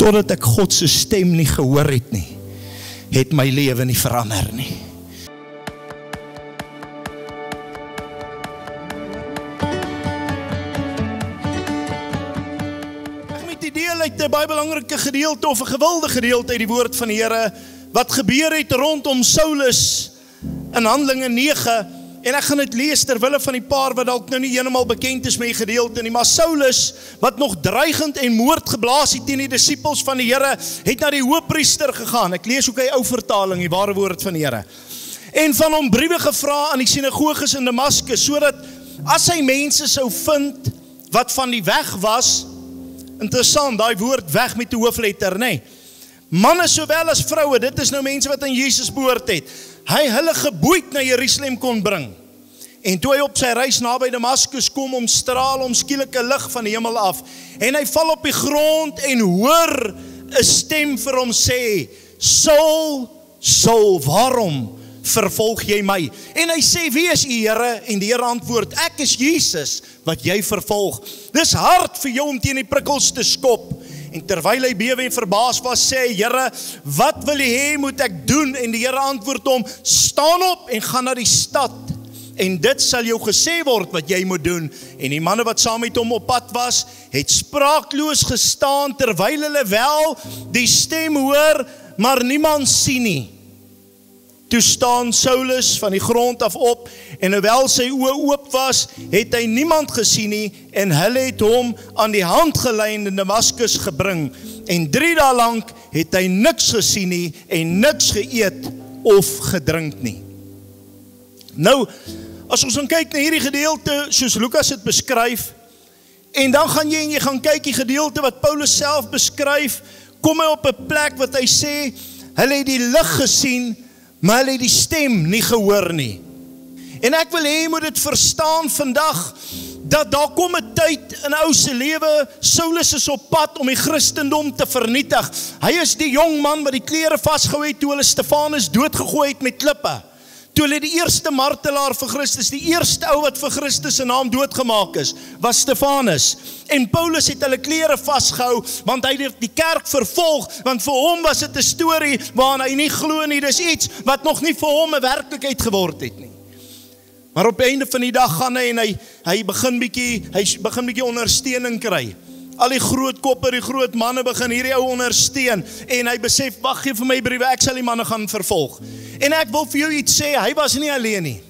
totdat ek God se stem nie gehoor het nie, het my lewe nie verander nie. Ek met die deel uit 'n baie belangrike gedeelte of 'n gewilde gedeelte uit die woord van die Here, wat gebeur het rondom Saulus in Handelinge 9, en ek gaan dit lees terwille van die paar wat dalk nou nie heeltemal bekend is met die gedeelte nie, maar Saulus, wat nog dreigend en moord geblaas het teen die disippels van die Here, het na die hoofpriester gegaan. Ek lees ook 'n ou vertaling, die ware woord van die Here. En van hom briewe gevra aan die sinagoges in Damaskus, sodat as hy mense sou vind wat van die weg was, interessant, daai woord weg met die hoofletter, nee. Manne sowel as vroue, dit is nou mense wat aan Jesus behoort het, hy hulle geboeid na Jerusalem kon bring. En toe hy op sy reis naby Damaskus kom, omstraal hom skielik 'n lig van die hemel af, en hy val op die grond en hoor 'n stem vir hom sê, Saul, Saul, waarom vervolg jy my? En hy sê, wie is u, Here? En die Here antwoord, ek is Jesus wat jy vervolg. Dis hard vir jou om teen die prikkels te skop. En terwyl hy bewe en verbaas was, sê hy, Here, wat wil jy hê moet ek doen? En die Here antwoord hom, staan op en gaan na die stad, en dit sal jou gesê word wat jy moet doen. En die manne wat saam met hom op pad was, het spraakloos gestaan, terwyl hulle wel die stem hoor, maar niemand sien nie. Toe staan Saulus van die grond af op, en hoewel sy oë oop was, het hy niemand gesien nie, en hulle het hom aan die hand gelei in Damaskus gebring. En 3 dae lank het hy niks gesien nie, en niks geëet of gedrink nie. Nou, as ons dan kyk na hierdie gedeelte, soos Lukas het beskryf, en dan gaan jy gaan kyk die gedeelte wat Paulus self beskryf, kom hy op 'n plek wat hy sê, hulle het die lig gesien, maar hulle het die stem nie gehoor nie. En ek wil hê jy moet dit verstaan vandag, dat daar kom 'n tyd in 'n ou se lewe, Saulus is op pad om die Christendom te vernietig. Hy is die jong man wat die klere vasgehou het toe hulle Stefanus doodgegooi het met klippe. Toe hulle die eerste martelaar vir Christus, die eerste ou wat vir Christus se naam doodgemaak is, was Stefanus. En Paulus het hulle klere vasgehou, want hy het die kerk vervolg, want vir hom was dit 'n storie waaraan hy nie glo nie, dis iets wat nog nie vir hom 'n werklikheid geword het nie. Maar op die einde van die dag gaan hy en hy begin bietjie ondersteuning kry. Al die groot koppe, die groot manne begin hierdie ou ondersteun, en hy besef, wag, gee vir my briewe, ek sal die manne gaan vervolg. En ek wil vir jou iets sê, hy was nie alleen nie.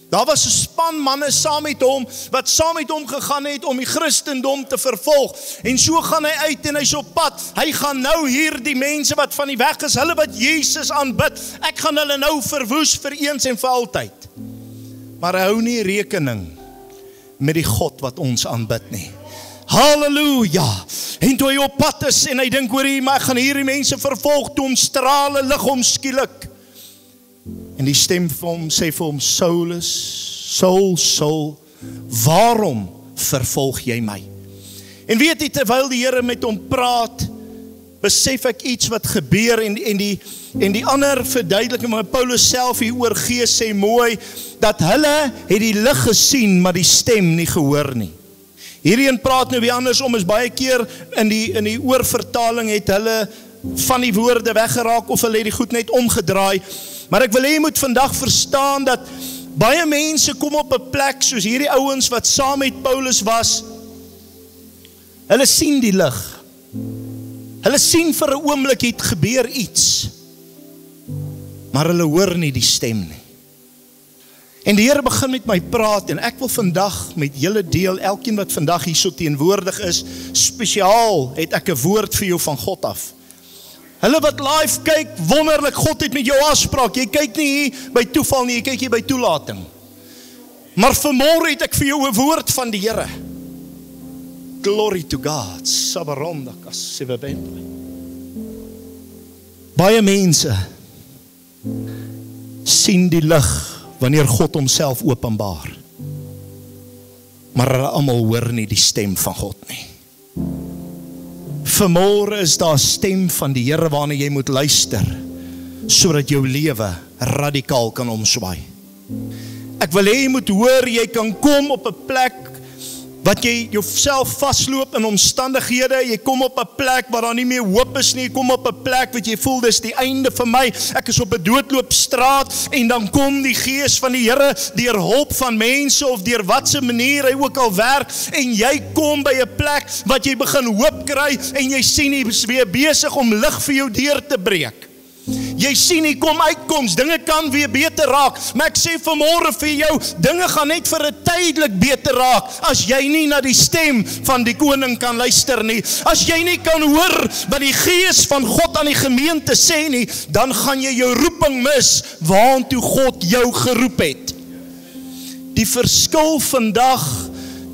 Daar was 'n span manne saam met hom, wat saam met hom gegaan het om die Christendom te vervolg. En so gaan hy uit en hy's op pad. Hy gaan nou hier die mense wat van die weg is, hulle wat Jesus aanbid, ek gaan hulle nou verwoes vir eens en vir altyd. Maar hy hou nie rekening met die God wat ons aanbid nie. Halleluja! En toe hy op pad is en hy dink, hoor, maar ek gaan hierdie mense vervolg, toe omstraal 'n lig hom skielik. En die stem vir hom sê vir hom, Saulus, Saul, Saul, waarom vervolg jy my? En weet jy, terwyl die Here met hom praat, besef ek iets wat gebeur, en die ander verduideliking, maar Paulus self hier oor gee, sê mooi, dat hulle het die lig gesien, maar die stem nie gehoor nie. Hierheen praat nou weer andersom, is baie keer in die oorvertaling het hulle van die woorde weggeraak, of hulle het die goed net omgedraai. Maar ek wil hê jy moet vandag verstaan, dat baie mense kom op 'n plek, soos hierdie ouens wat saam met Paulus was, hulle sien die lig. Hulle sien vir 'n oomblik het gebeur iets, maar hulle hoor nie die stem nie. En die Here begin met my praat, en ek wil vandag met julle deel, elkeen wat vandag hier so teenwoordig is, spesiaal het ek 'n woord vir jou van God af. Hulle wat live kyk, wonderlik, God het met jou afspraak. Jy kyk nie hier by toeval nie, jy kyk hier by toelating. Maar vanmôre het ek vir jou 'n woord van die Here. Glory to God. Baie mense sien die lig wanneer God homself openbaar. Maar hulle almal hoor nie die stem van God nie. Vanmôre is daar 'n stem van die Here waarna jy moet luister, sodat jou lewe radikaal kan omswaai. Ek wil hê jy moet hoor, jy kan kom op 'n plek wat jy jouself vasloop in omstandighede, jy kom op 'n plek waar daar nie meer hoop is nie, jy kom op 'n plek wat jy voel, dis die einde vir my, ek is op 'n doodloopstraat, en dan kom die Gees van die Here, deur hulp van mense, of deur watse manier hy ook al werk, en jy kom by 'n plek, wat jy begin hoop kry, en jy sien hy is weer besig om lig vir jou deur te breek. Jy sien, hier kom uitkoms, dinge kan weer beter raak, maar ek sê vanmôre vir jou, dinge gaan net vir 'n tydelik beter raak, as jy nie na die stem van die koning kan luister nie, as jy nie kan hoor wat die Gees van God aan die gemeente sê nie, dan gaan jy jou roeping mis, waartoe God jou geroep het. Die verskil vandag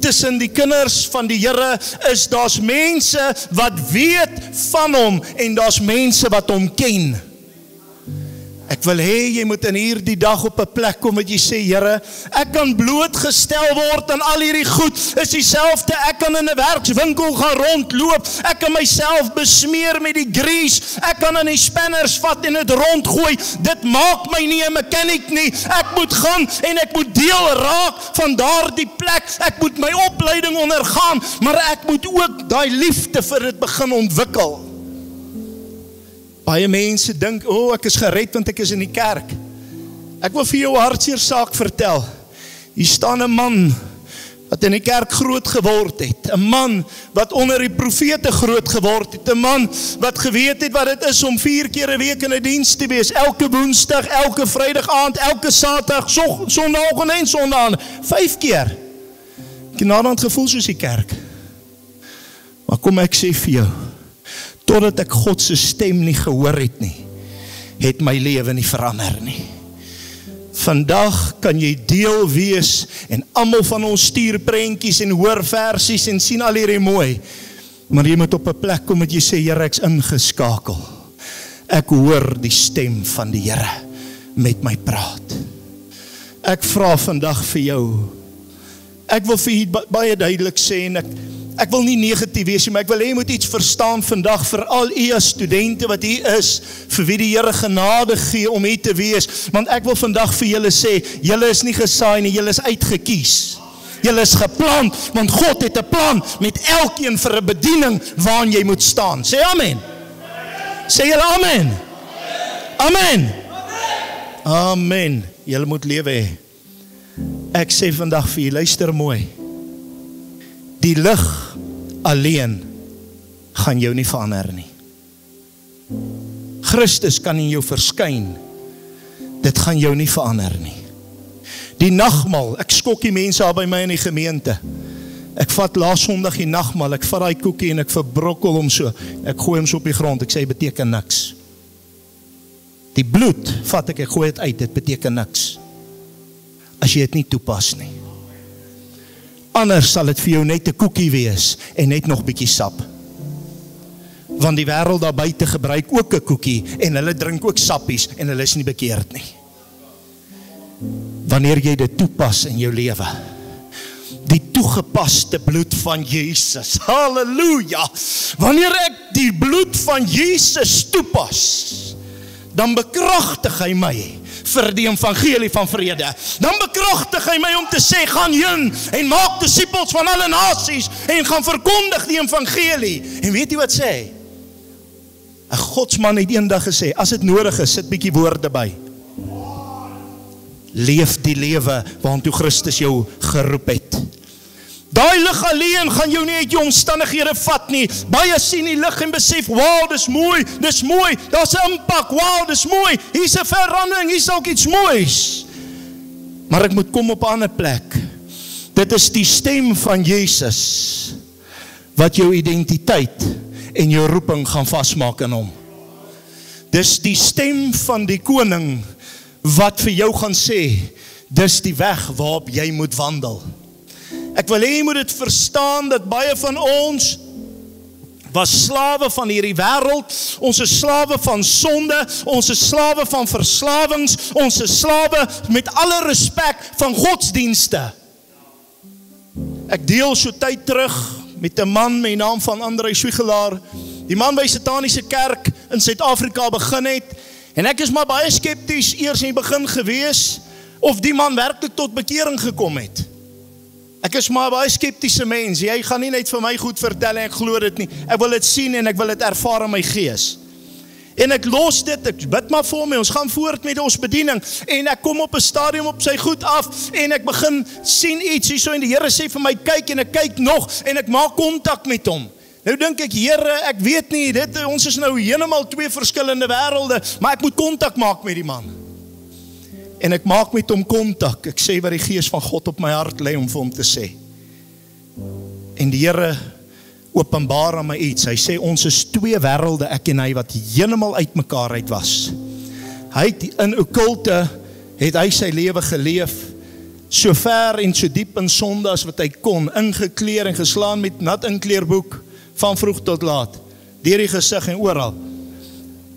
tussen die kinders van die Here is, daar's mense wat weet van hom, en daar's mense wat hom ken. Ek wil hê, jy moet in hierdie dag op 'n plek kom wat jy sê, Here, ek kan blootgestel word aan al hierdie goed, is dieselfde, ek kan in 'n werkswinkel gaan rondloop, ek kan myself besmeer met die grease, ek kan in die spanners vat en dit rondgooi, dit maak my nie 'n mechanic nie, ek moet gaan en ek moet deel raak van daardie plek, ek moet my opleiding ondergaan, maar ek moet ook daai liefde vir dit begin ontwikkel. Baie mense dink, ek is gered want ek is in die kerk. Ek wil vir jou 'n hartseer saak vertel. Hier staan 'n man wat in die kerk groot geword het. 'n Man wat onder die profete groot geword het. 'n Man wat geweet het wat dit is om 4 keer 'n week in 'n diens te wees. Elke woensdag, elke vrydag aand, elke saterdag, sondagoggend en sondagoggend. 5 keer. Ek het naderhand gevoel soos die kerk. Maar kom ek sê vir jou, totdat ek God se stem nie gehoor het nie, het my lewe nie verander nie. Vandag kan jy deel wees, en almal van ons stuur prentjies en hoor versies en sien al hierdie mooi, maar jy moet op 'n plek kom dat jy sê, Here, ek's ingeskakel. Ek hoor die stem van die Here met my praat. Ek vra vandag vir jou, ek wil vir jy baie duidelik sê, en ek wil nie negatief wees, maar ek wil hê jy moet iets verstaan vandag, vir al u as studente wat hier is, vir wie die Here genade gee om hier te wees, want ek wil vandag vir julle sê, julle is nie gesaai nie, julle is uitgekies. Julle is geplant, want God het 'n plan met elkeen vir 'n bediening waarin jy moet staan. Sê amen. Sê julle amen. Amen. Amen. Julle moet lewe hê. Ek sê vandag vir julle, luister mooi. Die lig alleen gaan jou nie verander nie. Christus kan in jou verskyn, dit gaan jou nie verander nie. Die nagmaal, ek skok die mense al by my in die gemeente. Ek vat laas Sondag die nagmaal, ek vat daai koekie en ek verbrokkel hom so, ek gooi hom so op die grond, ek sê, beteken niks. Die bloed vat ek gooi dit uit, dit beteken niks, as jy dit nie toepas nie. Anders sal dit vir jou net 'n koekie wees, en net nog bietjie sap. Want die wêreld daar buite gebruik ook 'n koekie, en hulle drink ook sappies, en hulle is nie bekeerd nie. Wanneer jy dit toepas in jou lewe, die toegepaste bloed van Jesus, halleluja, wanneer ek die bloed van Jesus toepas, dan bekragtig hy my vir die evangelie van vrede. Dan bekragtig hy my om te sê, gaan heen en maak disippels van alle nasies en gaan verkondig die evangelie. En weet jy wat sê hy? 'n Godsman het eendag gesê, as dit nodig is, sit bietjie woorde by. Leef die lewe waartoe Christus jou geroep het. Daai lig alleen gaan jou nie uit jou omstandighede vat nie. Baie sien die lig en besef, wow, dis mooi, daar's 'n impak, wow, dis mooi, hier's 'n verandering, hier's ook iets moois. Maar ek moet kom op 'n ander plek. Dit is die stem van Jesus wat jou identiteit en jou roeping gaan vasmaak in hom. Dis die stem van die koning wat vir jou gaan sê, dis die weg waarop jy moet wandel. Ek wil hê jy moet dit verstaan, dat baie van ons was slawe van hierdie wêreld, ons is slawe van sonde, ons is slawe van verslawings, ons is slawe met alle respek van godsdienste. Ek deel so tyd terug met 'n man met die naam van Andrei Swigelaar, die man by Sataniese Kerk in Suid-Afrika begin het, en ek is maar baie skepties eers in die begin gewees, of die man werklik tot bekering gekom het. Ek is maar 'n baie skeptiese mens. Jy gaan nie net vir my goed vertel en ek glo dit nie. Ek wil dit sien en ek wil dit ervaar in my gees. En ek los dit, ek bid maar vir my, ons gaan voort met ons bediening, en ek kom op 'n stadium op sy goed af, en ek begin sien iets hierso, en die Here sê vir my, kyk, en ek kyk nog, en ek maak kontak met hom. Nou dink ek, Here, ek weet nie, ons is nou heeltemal twee verskillende wêrelde, maar ek moet kontak maak met die man. En ek maak met hom kontak, ek sê wat die Gees van God op my hart lê om vir hom te sê. En die Here openbaar aan my iets. Hy sê, ons is twee wêrelde, ek en hy, wat heeltemal uit mekaar uit was. Hy het in okkulte, het hy sy lewe geleef, so ver en so diep in sonde as wat hy kon, ingekleer en geslaan met nat inkleerboek, van vroeg tot laat, deur die gesig en oral.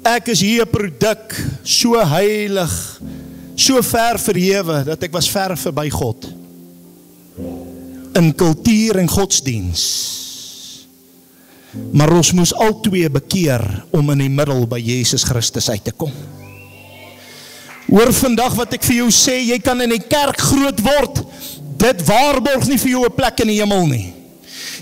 Ek is hier 'n produk, so heilig, so ver verhewe, dat ek was ver verby God. In kultuur en godsdiens. Maar ons moes al twee bekeer om in die middel by Jesus Christus uit te kom. Hoor vandag wat ek vir jou sê, jy kan in die kerk groot word, dit waarborg nie vir jou 'n plek in die hemel nie.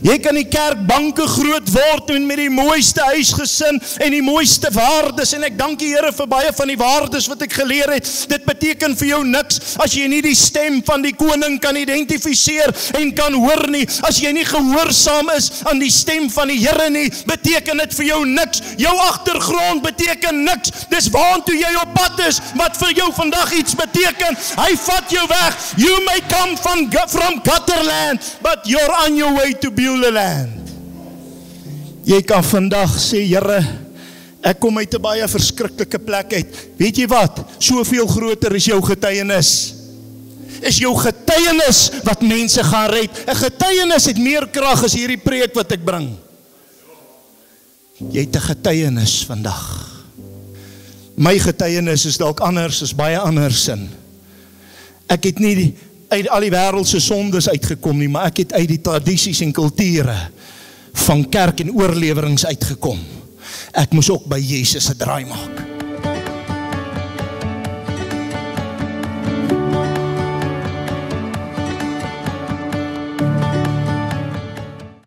Jy kan die kerkbanke groot word en met die mooiste huisgesin en die mooiste waardes, en ek dank die Here vir baie van die waardes wat ek geleer het. Dit beteken vir jou niks as jy nie die stem van die koning kan identifiseer en kan hoor nie. As jy nie gehoorsaam is aan die stem van die Here nie, beteken dit vir jou niks. Jou agtergrond beteken niks. Dis waantoe jy op pad is wat vir jou vandag iets beteken. Hy vat jou weg. You may come from Gutterland, but you're on your way to Beulah land. Jy kan vandag sê, Here, ek kom uit 'n baie verskriklike plek uit. Weet jy wat? Soveel groter is jou getuienis. Is jou getuienis wat mense gaan red. 'n Getuienis het meer krag as hierdie preek wat ek bring. Jy het 'n getuienis vandag. My getuienis is dalk anders, is baie anders in. Ek het nie uit al die wêreldse sondes uitgekom nie, maar ek het uit die tradisies en kulture van kerk en oorlewerings uitgekom. Ek moes ook by Jesus 'n draai maak.